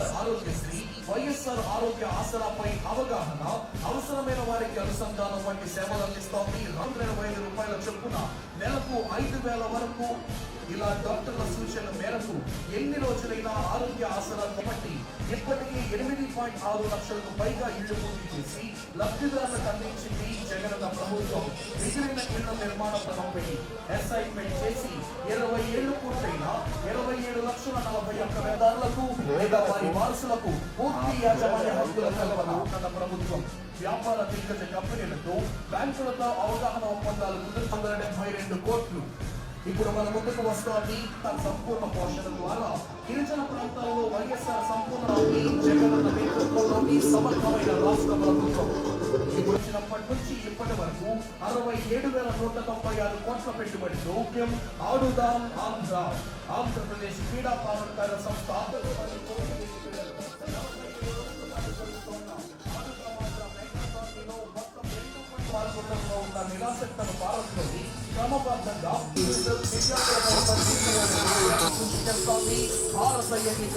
ఆరోగ్యశ్రీ, వైఎస్ఆర్ ఆరోగ్య ఆసరాపై అవగాహన, అవసరమైన వారికి అనుసంధానం వంటి సేవలు అందిస్తోంది. 220,000 రూపాయల చొప్పున నెలకు 5,000 వరకు. ఇలా డాక్టర్ల సూచనల మేరకు ఎన్ని రోజులైనా ఆరోగ్య ఆసరాలు బట్టి ఇప్పటికీ 8.6 లక్షలకు పైగా ఇళ్లు పూర్తి చేసి లబ్ధిదారులకు అందించింది జగనన్న ప్రభుత్వం. మిగిలిన ఇళ్ల నిర్మాణ పనులపై అసైన్మెంట్ చేసి 20 ఏళ్లు పూర్తయిన 27,41,000 లేదా వారి వారసులకు పూర్తి యాజమాన్య హక్కుల కల్పన ఉన్న ప్రభుత్వం. వ్యాపార దిగ్గజ కంపెనీలతో బ్యాంకులతో అవగాహన ఒప్పందాలు 172 కోట్లు. ఇప్పుడు మన ముందుకు వస్తోంది తన సంపూర్ణ పోషణ ద్వారా గిరిజన ప్రాంతాల్లో వైఎస్ఆర్ సంపూర్ణ జగనన్న నేతృత్వంలోని సమర్థమైన రాష్ట్ర ప్రభుత్వం. ఇప్పుడు వచ్చినప్పటి నుంచి ఇప్పటి వరకు 67,196 కోట్ల పెట్టుబడితో ఆడుదాం ఆంధ్ర ఆంధ్రప్రదేశ్ క్రీడా ప్రాధికార సంస్థ ఉన్న నిరాసక్తను భారత్లోని క్రమబద్ధంగా భారత ఎన్నిక